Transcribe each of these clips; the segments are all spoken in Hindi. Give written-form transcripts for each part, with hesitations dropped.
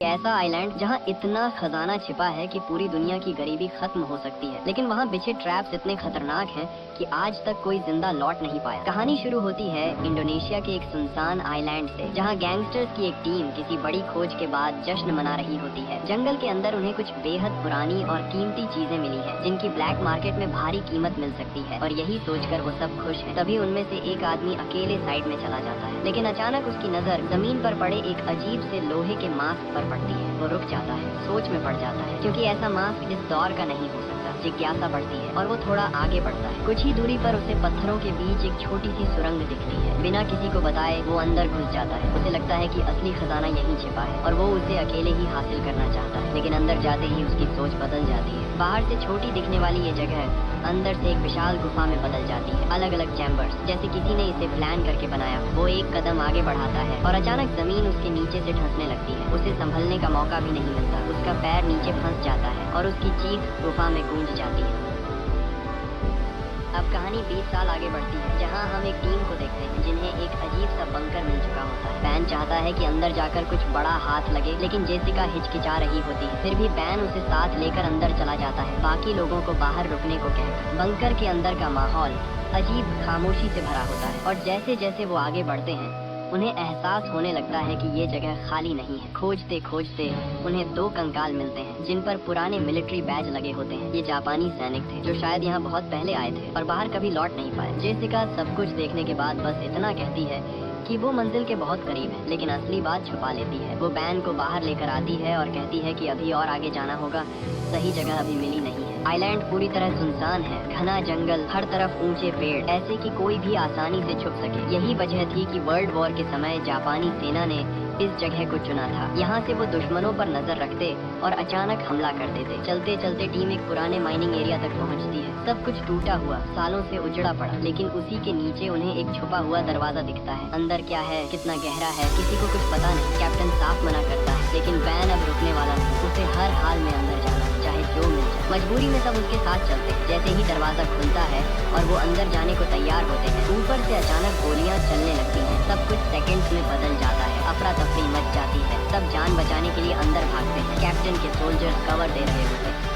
ऐसा आइलैंड जहाँ इतना खजाना छिपा है कि पूरी दुनिया की गरीबी खत्म हो सकती है, लेकिन वहाँ बिछे ट्रैप्स इतने खतरनाक हैं कि आज तक कोई जिंदा लौट नहीं पाया। कहानी शुरू होती है इंडोनेशिया के एक सुनसान आइलैंड से, जहाँ गैंगस्टर्स की एक टीम किसी बड़ी खोज के बाद जश्न मना रही होती है। जंगल के अंदर उन्हें कुछ बेहद पुरानी और कीमती चीजें मिली हैं, जिनकी ब्लैक मार्केट में भारी कीमत मिल सकती है, और यही सोचकर वो सब खुश हैं। तभी उनमें से एक आदमी अकेले साइड में चला जाता है, लेकिन अचानक उसकी नजर जमीन पर पड़े एक अजीब से लोहे के मास्क पर पड़ती है। वो रुक जाता है, सोच में पड़ जाता है, क्योंकि ऐसा मास्क इस दौर का नहीं हो सकता। जिज्ञासा बढ़ती है और वो थोड़ा आगे बढ़ता है। कुछ ही दूरी पर उसे पत्थरों के बीच एक छोटी सी सुरंग दिखती है। बिना किसी को बताए वो अंदर घुस जाता है। उसे लगता है कि असली खजाना यहीं छिपा है और वो उसे अकेले ही हासिल करना चाहता है, लेकिन अंदर जाते ही उसकी सोच बदल जाती है। बाहर से छोटी दिखने वाली ये जगह अंदर से एक विशाल गुफा में बदल जाती है। अलग अलग चैम्बर्स, जैसे किसी ने इसे प्लान करके बनाया। वो एक कदम आगे बढ़ाता है और अचानक जमीन उसके नीचे से धंसने लगती है। उसे संभलने का मौका भी नहीं मिलता। उसका पैर नीचे फंस जाता है और उसकी चीख गुफा में गूंज जाती है। अब कहानी 20 साल आगे बढ़ती है, जहां हम एक टीम को देखते हैं जिन्हें एक अजीब सा बंकर मिल चुका होता है। बैन चाहता है कि अंदर जाकर कुछ बड़ा हाथ लगे, लेकिन जेसिका हिचकिचा रही होती है। फिर भी बैन उसे साथ लेकर अंदर चला जाता है, बाकी लोगों को बाहर रुकने को कहकर। बंकर के अंदर का माहौल अजीब खामोशी से भरा होता है, और जैसे जैसे वो आगे बढ़ते हैं उन्हें एहसास होने लगता है कि ये जगह खाली नहीं है। खोजते खोजते उन्हें 2 कंकाल मिलते हैं, जिन पर पुराने मिलिट्री बैज लगे होते हैं। ये जापानी सैनिक थे जो शायद यहाँ बहुत पहले आए थे और बाहर कभी लौट नहीं पाए। जेसिका सब कुछ देखने के बाद बस इतना कहती है कि वो मंजिल के बहुत करीब है, लेकिन असली बात छुपा लेती है। वो बैन को बाहर लेकर आती है और कहती है कि अभी और आगे जाना होगा, सही जगह अभी मिली नहीं है। आइलैंड पूरी तरह सुनसान है, घना जंगल, हर तरफ ऊंचे पेड़, ऐसे कि कोई भी आसानी से छुप सके। यही वजह थी कि वर्ल्ड वॉर के समय जापानी सेना ने इस जगह को चुना था। यहाँ से वो दुश्मनों पर नजर रखते और अचानक हमला कर देते। चलते चलते टीम एक पुराने माइनिंग एरिया तक पहुँचती है। सब कुछ टूटा हुआ, सालों से उजड़ा पड़ा, लेकिन उसी के नीचे उन्हें एक छुपा हुआ दरवाजा दिखता है। अंदर क्या है, कितना गहरा है, किसी को कुछ पता नहीं। कैप्टन साफ मना करता है, लेकिन बैन अब रुकने वाला नहीं। उसे हर हाल में अंदर जाना, चाहे जो मिल जाए। मजबूरी में सब उसके साथ चलते। जैसे ही दरवाजा खुलता है और वो अंदर जाने को तैयार होते हैं, ऊपर से अचानक गोलियां चलने लगती हैं। सब कुछ सेकंड्स में बदल जाता है। अफरा तफरी मच जाती है। सब जान बचाने के लिए अंदर भागते हैं। कैप्टन के सोल्जर्स कवर दे रहे होते हैं,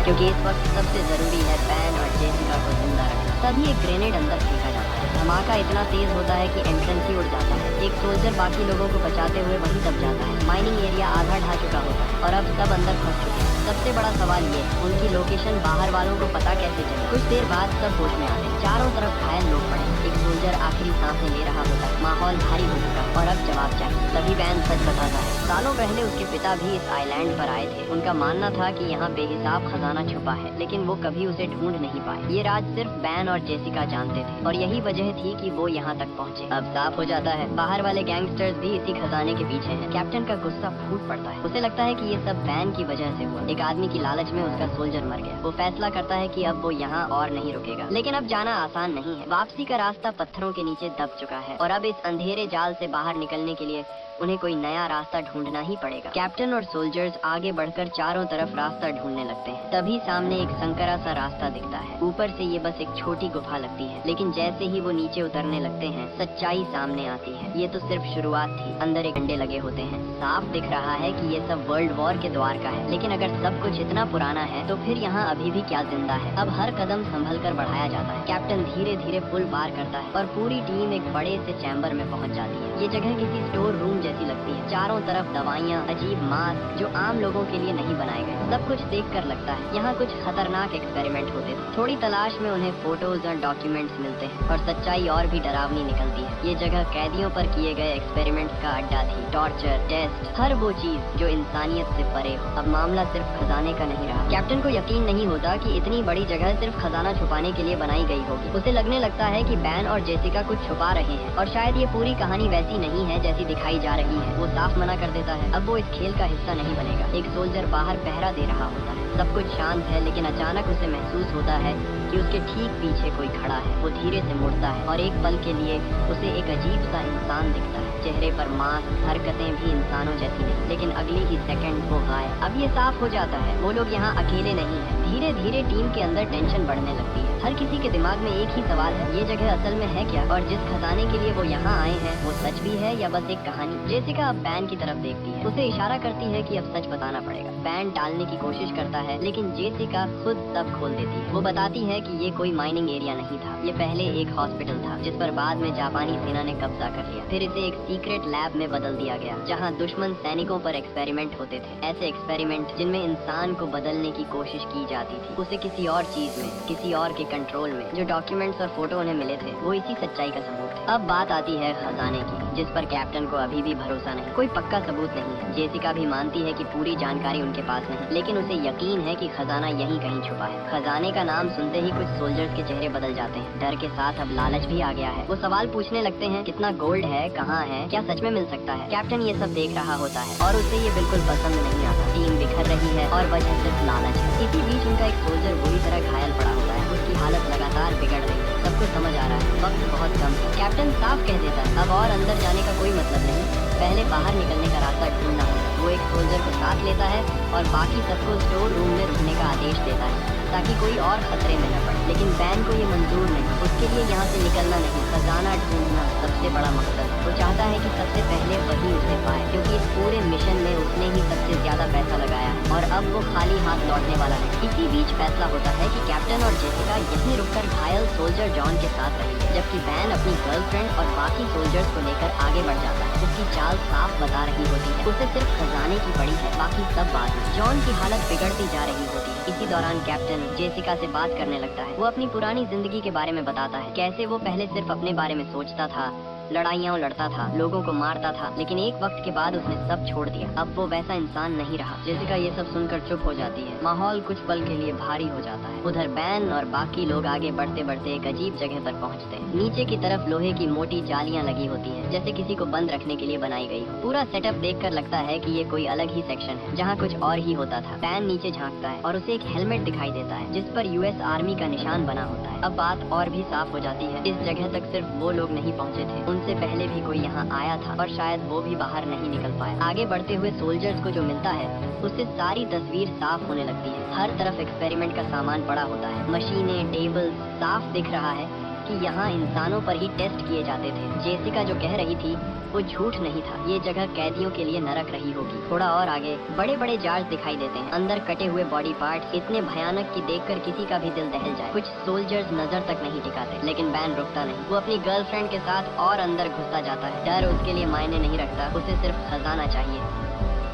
क्योंकि इस वक्त सबसे जरूरी है बैन और जेसिका को जिंदा रखना। तभी एक ग्रेनेड अंदर फेंका जाता है। धमाका इतना तेज होता है कि एंट्रेंस ही उड़ जाता है। एक सोल्जर बाकी लोगों को बचाते हुए वहीं दब जाता है। माइनिंग एरिया आधा ढह चुका होता है और अब सब अंदर फंस चुके हैं। सबसे बड़ा सवाल ये है, उनकी लोकेशन बाहर वालों को पता कैसे चले। कुछ देर बाद सब होश में आते हैं। चारों तरफ घायल लोग पड़े। एक सोल्जर आखिरी सांसें ले रहा होता है। माहौल भारी हो चुका और अब जवाब चाहिए। तभी बैन सच बताता है, सालों पहले उसके पिता भी इस आइलैंड पर आए थे। उनका मानना था कि यहाँ बेहिसाब खजाना छुपा है, लेकिन वो कभी उसे ढूंढ नहीं पाए। ये राज सिर्फ बैन और जेसिका जानते थे, और यही वजह थी कि वो यहाँ तक पहुँचे। अब साफ हो जाता है, बाहर वाले गैंगस्टर्स भी इसी खजाने के पीछे हैं। कैप्टन का गुस्सा फूट पड़ता है। उसे लगता है कि ये सब बैन की वजह से हुआ। एक आदमी की लालच में उसका सोल्जर मर गया। वो फैसला करता है कि अब वो यहाँ और नहीं रुकेगा, लेकिन अब जाना आसान नहीं है। वापसी का रास्ता पत्थरों के नीचे दब चुका है, और अब इस अंधेरे जाल से बाहर निकलने के लिए उन्हें कोई नया रास्ता ढूंढना ही पड़ेगा। कैप्टन और सोल्जर्स आगे बढ़कर चारों तरफ रास्ता ढूंढने लगते हैं। तभी सामने एक संकरा सा रास्ता दिखता है। ऊपर से ये बस एक छोटी गुफा लगती है, लेकिन जैसे ही वो नीचे उतरने लगते हैं, सच्चाई सामने आती है। ये तो सिर्फ शुरुआत थी। अंदर एक डंडे लगे होते हैं। साफ दिख रहा है कि ये सब वर्ल्ड वॉर के द्वार का है, लेकिन अगर सब कुछ इतना पुराना है तो फिर यहाँ अभी भी क्या जिंदा है। अब हर कदम संभल कर बढ़ाया जाता है। कैप्टन धीरे धीरे पुल पार करता है और पूरी टीम एक बड़े से चैम्बर में पहुँच जाती है। ये जगह किसी स्टोर रूम जैसी लगती है। चारों तरफ दवाइयाँ, अजीब मास्क जो आम लोगों के लिए नहीं बनाए गए। सब कुछ देखकर लगता है यहाँ कुछ खतरनाक एक्सपेरिमेंट होते थे। थोड़ी तलाश में उन्हें फोटोज और डॉक्यूमेंट्स मिलते हैं, और सच्चाई और भी डरावनी निकलती है। ये जगह कैदियों पर किए गए एक्सपेरिमेंट्स का अड्डा थी। टॉर्चर, टेस्ट, हर वो चीज जो इंसानियत से परे हो। अब मामला सिर्फ खजाने का नहीं रहा। कैप्टन को यकीन नहीं होता कि इतनी बड़ी जगह सिर्फ खजाना छुपाने के लिए बनाई गई होगी। उसे लगने लगता है कि बैन और जेसिका कुछ छुपा रहे हैं, और शायद ये पूरी कहानी वैसी नहीं है जैसी दिखाई जा रही है। वो साफ मना कर देता है, अब वो इस खेल का हिस्सा नहीं बनेगा। एक सोल्जर बाहर पहरा दे रहा होता है। सब कुछ शांत है, लेकिन अचानक उसे महसूस होता है कि उसके ठीक पीछे कोई खड़ा है। वो धीरे से मुड़ता है और एक पल के लिए उसे एक अजीब सा इंसान दिखता है। चेहरे पर मास्क, हरकतें भी इंसानों जैसी नहीं, लेकिन अगली ही सेकंड वो गायब। अब ये साफ हो जाता है वो लोग यहाँ अकेले नहीं है। धीरे धीरे टीम के अंदर टेंशन बढ़ने लगती है। हर किसी के दिमाग में एक ही सवाल है, ये जगह असल में है क्या, और जिस खजाने के लिए वो यहाँ आए हैं वो सच भी है या बस एक कहानी। जेसिका अब बैन की तरफ देखती है, उसे इशारा करती है कि अब सच बताना पड़ेगा। बैन टालने की कोशिश करता है, लेकिन जेसिका खुद सब खोल देती है। वो बताती है कि ये कोई माइनिंग एरिया नहीं था, ये पहले एक हॉस्पिटल था जिस पर बाद में जापानी सेना ने कब्जा कर लिया। फिर इसे एक सीक्रेट लैब में बदल दिया गया जहाँ दुश्मन सैनिकों पर एक्सपेरिमेंट होते थे, ऐसे एक्सपेरिमेंट जिनमें इंसान को बदलने की कोशिश की जाती थी, उसे किसी और चीज में, किसी और के कंट्रोल में। जो डॉक्यूमेंट्स और फोटो उन्हें मिले थे वो इसी सच्चाई का सबूत है। अब बात आती है खजाने की, जिस पर कैप्टन को अभी भी भरोसा नहीं, कोई पक्का सबूत नहीं है। जेसिका भी मानती है कि पूरी जानकारी उनके पास नहीं, लेकिन उसे यकीन है कि खजाना यहीं कहीं छुपा है। खजाने का नाम सुनते ही कुछ सोल्जर्स के चेहरे बदल जाते हैं। डर के साथ अब लालच भी आ गया है। वो सवाल पूछने लगते हैं, कितना गोल्ड है, कहाँ है, क्या सच में मिल सकता है। कैप्टन ये सब देख रहा होता है और उसे ये बिल्कुल पसंद नहीं आता। टीम बिखर रही है और वजह सिर्फ लालच है। इसी बीच उनका एक सोल्जर बुरी तरह घायल पड़ा होता है, उसकी हालत लगातार बिगड़ रही है। सबको समझ आ रहा है वक्त बहुत कम है। कैप्टन साफ कह देता है अब और अंदर जाने का कोई मतलब नहीं, पहले बाहर निकलने का रास्ता ढूंढना होगा। वो एक सोल्जर को साथ लेता है और बाकी सबको स्टोर रूम में रुकने का आदेश देता है ताकि कोई और खतरे में न पड़े। लेकिन बैन को ये मंजूर नहीं, उसके लिए यहाँ से निकलना नहीं, खजाना ढूंढना सबसे बड़ा मकसद। वो चाहता है कि सबसे पहले वही उसे पाए, क्योंकि इस पूरे मिशन में उसने ही सबसे ज्यादा पैसा लगाया है और अब वो खाली हाथ लौटने वाला नहीं। इसी बीच फैसला होता है कि कैप्टन और जेसिका यहीं रुककर घायल सोल्जर जॉन के साथ रहेंगे, जबकि बैन अपनी गर्लफ्रेंड और बाकी सोल्जर्स को लेकर आगे बढ़ जाता है। उसकी चाल साफ बता रही होती है, उसे सिर्फ खजाने की पड़ी है, बाकी सब बात है। जॉन की हालत बिगड़ती जा रही होती है। इसी दौरान कैप्टन जेसिका से बात करने लगता है। वो अपनी पुरानी जिंदगी के बारे में बताता है, कैसे वो पहले सिर्फ अपने बारे में सोचता था, लड़ाइयाँ लड़ता था, लोगों को मारता था, लेकिन एक वक्त के बाद उसने सब छोड़ दिया। अब वो वैसा इंसान नहीं रहा। जेसिका ये सब सुनकर चुप हो जाती है। माहौल कुछ पल के लिए भारी हो जाता है। उधर बैन और बाकी लोग आगे बढ़ते बढ़ते एक अजीब जगह पर पहुंचते हैं। नीचे की तरफ लोहे की मोटी जालियां लगी होती हैं, जैसे किसी को बंद रखने के लिए बनाई गई हो। पूरा सेटअप देखकर लगता है कि ये कोई अलग ही सेक्शन है जहाँ कुछ और ही होता था। बैन नीचे झांकता है और उसे एक हेलमेट दिखाई देता है जिस पर यूएस आर्मी का निशान बना होता है। अब बात और भी साफ हो जाती है, इस जगह तक सिर्फ वो लोग नहीं पहुँचे थे, उनसे पहले भी कोई यहाँ आया था और शायद वो भी बाहर नहीं निकल पाया। आगे बढ़ते हुए सोल्जर्स को जो मिलता है उससे सारी तस्वीर साफ होने लगती है। हर तरफ एक्सपेरिमेंट का सामान पड़ा होता है, मशीनें, टेबल, साफ दिख रहा है कि यहाँ इंसानों पर ही टेस्ट किए जाते थे। जेसिका जो कह रही थी वो झूठ नहीं था, ये जगह कैदियों के लिए नरक रही होगी। थोड़ा और आगे बड़े बड़े जार्स दिखाई देते हैं, अंदर कटे हुए बॉडी पार्ट्स इतने भयानक कि देखकर किसी का भी दिल दहल जाए। कुछ सोल्जर्स नजर तक नहीं टिकाते, लेकिन बैन रुकता नहीं। वो अपनी गर्लफ्रेंड के साथ और अंदर घुसता जाता है। डर उसके लिए मायने नहीं रखता, उसे सिर्फ खजाना चाहिए।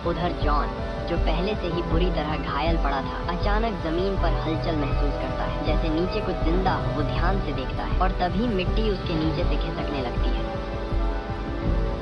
उधर जॉन जो पहले से ही बुरी तरह घायल पड़ा था, अचानक जमीन पर हलचल महसूस करता है, जैसे नीचे कुछ जिंदा हो। वो ध्यान से देखता है और तभी मिट्टी उसके नीचे से खिसकने लगती है।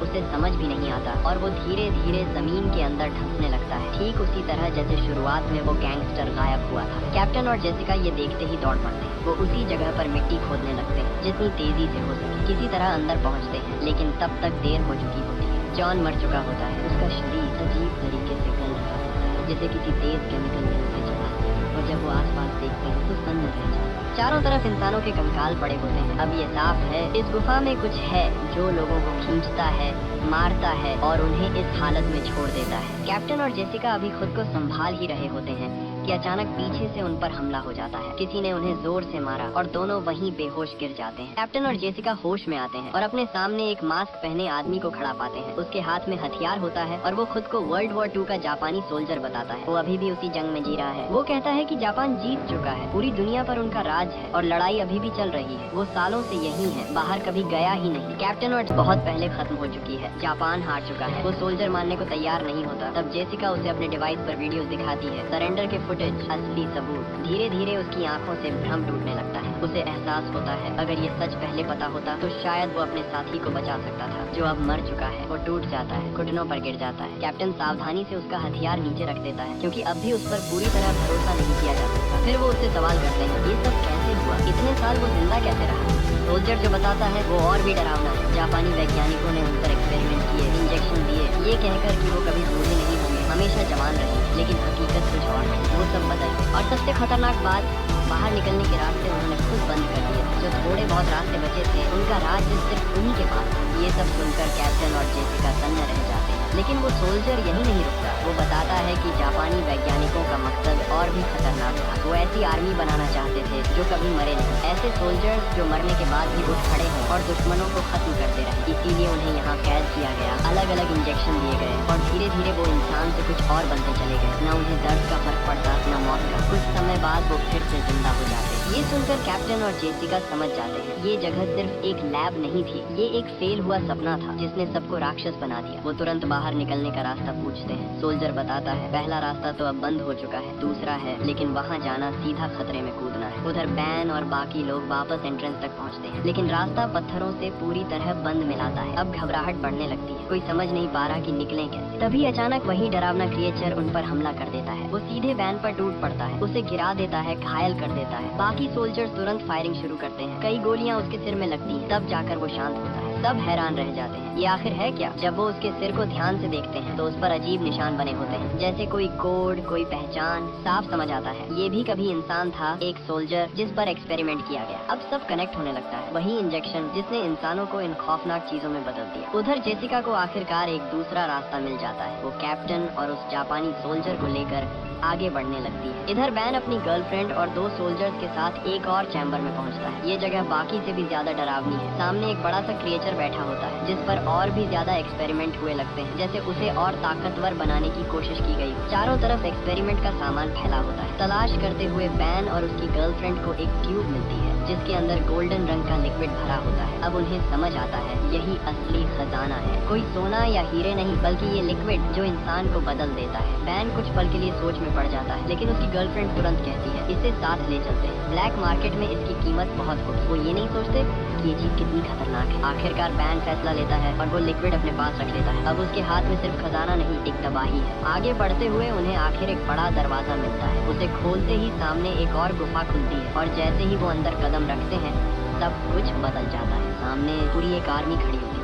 उसे समझ भी नहीं आता और वो धीरे धीरे जमीन के अंदर धंसने लगता है, ठीक उसी तरह जैसे शुरुआत में वो गैंगस्टर गायब हुआ था। कैप्टन और जेसिका ये देखते ही दौड़ पड़ते हैं। वो उसी जगह पर मिट्टी खोदने लगते हैं जितनी तेजी से हो सके। किसी तरह अंदर पहुंचते हैं, लेकिन तब तक देर हो चुकी होती है। जॉन मर चुका होता है, उसका शरीर अजीब तरीके से गल रहा होता है, जैसे किसी तेज केमिकल ने उसे जला दिया। और जब वो आसपास देखते हैं तो सन्न रह जाते हैं। चारों तरफ इंसानों के कंकाल पड़े होते हैं। अब ये साफ है इस गुफा में कुछ है जो लोगों को खींचता है, मारता है और उन्हें इस हालत में छोड़ देता है। कैप्टन और जेसिका अभी खुद को संभाल ही रहे होते हैं कि अचानक पीछे से उन पर हमला हो जाता है। किसी ने उन्हें जोर से मारा और दोनों वहीं बेहोश गिर जाते हैं। कैप्टन और जेसिका होश में आते हैं और अपने सामने एक मास्क पहने आदमी को खड़ा पाते हैं। उसके हाथ में हथियार होता है और वो खुद को वर्ल्ड वॉर 2 का जापानी सोल्जर बताता है। वो अभी भी उसी जंग में जी रहा है। वो कहता है कि जापान जीत चुका है, पूरी दुनिया पर उनका राज है और लड़ाई अभी भी चल रही है। वो सालों से यही है, बाहर कभी गया ही नहीं। कैप्टन और बहुत पहले खत्म हो चुकी है, जापान हार चुका है। वो सोल्जर मानने को तैयार नहीं होता। तब जेसिका उसे अपने डिवाइस पर वीडियोस दिखाती है, सरेंडर के फुटेज, असली सबूत। धीरे धीरे उसकी आंखों से भ्रम टूटने लगता है। उसे एहसास होता है अगर ये सच पहले पता होता तो शायद वो अपने साथी को बचा सकता था जो अब मर चुका है। वो टूट जाता है, घुटनों पर गिर जाता है। कैप्टन सावधानी से उसका हथियार नीचे रख देता है क्योंकि अब भी उस पर पूरी तरह भरोसा नहीं किया जा सकता। फिर वो उससे सवाल करते हैं ये सब कैसे हुआ, इतने साल वो जिंदा कैसे रहा। सोल्जर जो बताता है वो और भी डरावना है। जापानी वैज्ञानिकों ने उन पर एक्सपेरिमेंट किए, इंजेक्शन दिए, ये कहकर कि वो कभी बूढ़े नहीं होंगे, हमेशा जवान रहेंगे। लेकिन हकीकत कुछ और है, वो सब बदल गए। और सबसे खतरनाक बात, बाहर निकलने के रास्ते उन्होंने खुद बंद कर दिए। जो थोड़े बहुत रास्ते बचे थे उनका राज्य सिर्फ उन्हीं के पास था। ये सब सुनकर कैप्टन और जेसिका सन्न रह जाते हैं। लेकिन वो सोल्जर यही नहीं रुकता। वो बताता है कि जापानी वैज्ञानिकों का मकसद और भी खतरनाक था। वो ऐसी आर्मी बनाना चाहते थे जो कभी मरे नहीं, ऐसे सोल्जर्स जो मरने के बाद भी उठ खड़े हों और दुश्मनों को खत्म करते रहे। इसीलिए उन्हें यहाँ कैद किया गया, अलग अलग इंजेक्शन दिए गए और धीरे धीरे वो इंसान से कुछ और बनते चले गए। न उन्हें दर्द का फर्क पड़ता, न मौत का। कुछ समय बाद वो फिर से जिंदा हो जाते। ये सुनकर कैप्टन और जेसिका समझ जाते हैं ये जगह सिर्फ एक लैब नहीं थी, ये एक फेल हुआ सपना था जिसने सबको राक्षस बना दिया। वो तुरंत बाहर निकलने का रास्ता पूछते हैं। सोल्जर बताता है पहला रास्ता तो अब बंद हो चुका है, दूसरा है, लेकिन वहाँ जाना सीधा खतरे में कूदना है। उधर बैन और बाकी लोग वापस एंट्रेंस तक पहुँचते हैं, लेकिन रास्ता पत्थरों से पूरी तरह बंद मिलाता है। अब घबराहट बढ़ने लगती है, कोई समझ नहीं पा रहा कि निकलें कैसे। तभी अचानक वही डरावना क्रिएचर उन पर हमला कर देता है। वो सीधे बैन पर टूट पड़ता है, उसे गिरा देता है, घायल कर देता है। बाकी सोल्जर्स तुरंत फायरिंग शुरू करते हैं। कई गोलियां उसके सिर में लगती हैं, तब जाकर वो शांत होता है। सब हैरान रह जाते हैं, ये आखिर है क्या? जब वो उसके सिर को ध्यान से देखते हैं तो उस पर अजीब निशान बने होते हैं, जैसे कोई कोड, कोई पहचान। साफ समझ आता है ये भी कभी इंसान था, एक सोल्जर जिस पर एक्सपेरिमेंट किया गया। अब सब कनेक्ट होने लगता है, वही इंजेक्शन जिसने इंसानों को इन खौफनाक चीजों में बदल दिया। उधर जेसिका को आखिरकार एक दूसरा रास्ता मिल जाता है। वो कैप्टन और उस जापानी सोल्जर को लेकर आगे बढ़ने लगती है। इधर बैन अपनी गर्लफ्रेंड और 2 सोल्जर्स के साथ एक और चैम्बर में पहुंचता है। ये जगह बाकी से भी ज्यादा डरावनी है। सामने एक बड़ा सा क्रिएचर बैठा होता है जिस पर और भी ज्यादा एक्सपेरिमेंट हुए लगते हैं, जैसे उसे और ताकतवर बनाने की कोशिश की गई। चारों तरफ एक्सपेरिमेंट का सामान फैला होता है। तलाश करते हुए बैन और उसकी गर्लफ्रेंड को एक ट्यूब मिलती है जिसके अंदर गोल्डन रंग का लिक्विड भरा होता है। अब उन्हें समझ आता है यही असली खजाना है, कोई सोना या हीरे नहीं, बल्कि ये लिक्विड जो इंसान को बदल देता है। बैन कुछ पल के लिए सोच में पड़ जाता है, लेकिन उसकी गर्लफ्रेंड तुरंत कहती है इसे साथ ले चलते हैं, ब्लैक मार्केट में इसकी कीमत बहुत होगी। वो ये नहीं सोचते कि ये चीज कितनी खतरनाक है। आखिरकार बैन फैसला लेता है और वो लिक्विड अपने पास रख लेता है। अब उसके हाथ में सिर्फ खजाना नहीं, एक तबाही है। आगे बढ़ते हुए उन्हें आखिर एक बड़ा दरवाजा मिलता है। उसे खोलते ही सामने एक और गुफा खुलती है और जैसे ही वो अंदर कदम रखते हैं सब कुछ बदल जाता है। सामने पूरी एक आर्मी खड़ी होती है,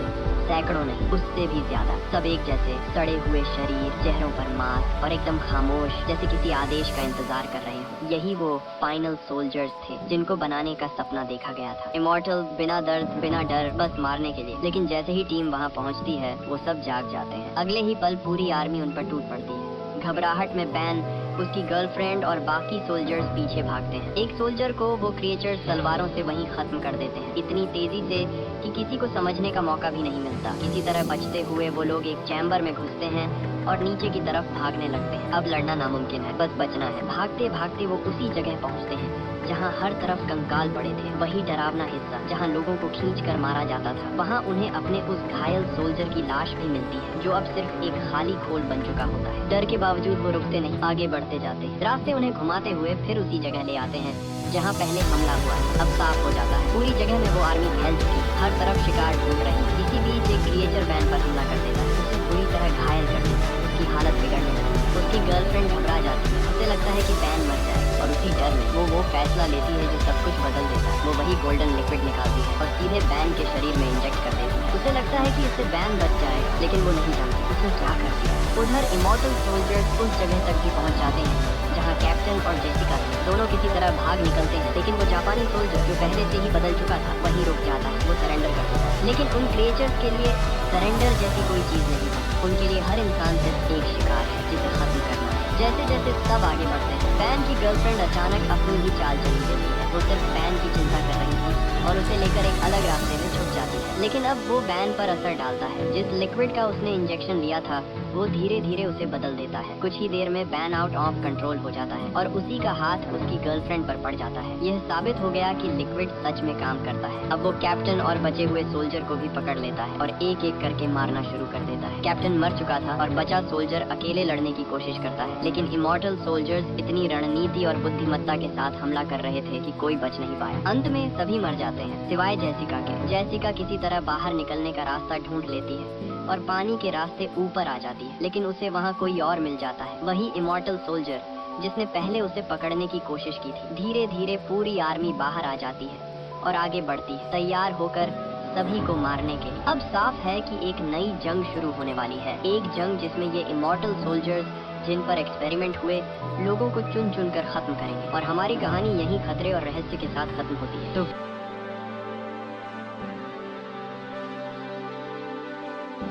सैकड़ों नहीं उससे भी ज्यादा। सब एक जैसे, सड़े हुए शरीर, चेहरों पर मास्क और एकदम खामोश, जैसे किसी आदेश का इंतजार कर रहे हो। यही वो फाइनल सोल्जर्स थे जिनको बनाने का सपना देखा गया था। इमॉर्टल, बिना दर्द, बिना डर, बस मारने के लिए। लेकिन जैसे ही टीम वहाँ पहुँचती है वो सब जाग जाते हैं। अगले ही पल पूरी आर्मी उन पर टूट पड़ती है। घबराहट में बैन, उसकी गर्लफ्रेंड और बाकी सोल्जर्स पीछे भागते हैं। एक सोल्जर को वो क्रिएचर्स तलवारों से वहीं खत्म कर देते हैं, इतनी तेजी से कि किसी को समझने का मौका भी नहीं मिलता। किसी तरह बचते हुए वो लोग एक चैम्बर में घुसते हैं और नीचे की तरफ भागने लगते हैं। अब लड़ना नामुमकिन है, बस बचना है। भागते भागते वो उसी जगह पहुंचते हैं जहां हर तरफ कंकाल पड़े थे, वही डरावना हिस्सा जहां लोगों को खींचकर मारा जाता था। वहां उन्हें अपने उस घायल सोल्जर की लाश भी मिलती है जो अब सिर्फ एक खाली खोल बन चुका होता है। डर के बावजूद वो रुकते नहीं, आगे बढ़ते जाते हैं। रास्ते उन्हें घुमाते हुए फिर उसी जगह ले आते हैं जहाँ पहले हमला हुआ है। अब साफ हो जाता है पूरी जगह में वो आर्मी फैल चुकी, हर तरफ शिकार ढूंढ रही है। इसी बीच एक क्रिएचर बैन पर हमला कर देता है, उसे पूरी तरह घायल कर देता है। उसकी हालत बिगड़ने लगती है, उसकी गर्लफ्रेंड घबरा जाती है, उसे लगता है कि बैन मर जाए और उसी डर में वो फैसला लेती है जो सब कुछ बदल देता है। वो वही गोल्डन लिक्विड निकालती है और सीधे बैन के शरीर में इंजेक्ट कर देती है। उसे लगता है कि इससे बैन बच जाएगा, लेकिन वो नहीं जानती उसने क्या कर दिया। उधर इमॉर्टल सोल्जर्स उस जगह तक भी पहुंच जाते हैं जहां कैप्टन और जेसिका थे। दोनों किसी तरह भाग निकलते हैं, लेकिन वो जापानी सोल्जर जो पहले से ही बदल चुका था वहीं रुक जाता है। वो सरेंडर कर देता है, लेकिन उन क्रिएचर्स के लिए सरेंडर जैसी कोई चीज नहीं है। उनके लिए हर इंसान सिर्फ एक शिकार है जिसे खत्म करना है। जैसे जैसे सब आगे बढ़ते हैं, बैन की गर्लफ्रेंड अचानक अपनी ही चाल चली देती है। वो सिर्फ बैन की चिंता कर रही थी और उसे लेकर एक अलग रास्ते में छुप जाती है। लेकिन अब वो बैन पर असर डालता है। जिस लिक्विड का उसने इंजेक्शन लिया था वो धीरे धीरे उसे बदल देता है। कुछ ही देर में बैन आउट ऑफ कंट्रोल हो जाता है और उसी का हाथ उसकी गर्लफ्रेंड पर पड़ जाता है। यह साबित हो गया कि लिक्विड सच में काम करता है। अब वो कैप्टन और बचे हुए सोल्जर को भी पकड़ लेता है और एक एक करके मारना शुरू कर देता है। कैप्टन मर चुका था और बचा सोल्जर अकेले लड़ने की कोशिश करता है, लेकिन इमॉर्टल सोल्जर्स इतनी रणनीति और बुद्धिमत्ता के साथ हमला कर रहे थे कि कोई बच नहीं पाया। अंत में सभी मर जाते हैं सिवाय जेसिका के। जेसिका किसी तरह बाहर निकलने का रास्ता ढूंढ लेती है और पानी के रास्ते ऊपर आ जाती है, लेकिन उसे वहाँ कोई और मिल जाता है, वही इमॉर्टल सोल्जर जिसने पहले उसे पकड़ने की कोशिश की थी। धीरे धीरे पूरी आर्मी बाहर आ जाती है और आगे बढ़ती है, तैयार होकर सभी को मारने के लिए। अब साफ है कि एक नई जंग शुरू होने वाली है, एक जंग जिसमें ये इमॉर्टल सोल्जर्स जिन पर एक्सपेरिमेंट हुए लोगों को चुन चुन कर खत्म करेंगे। और हमारी कहानी यहीं खतरे और रहस्य के साथ खत्म होती है। तो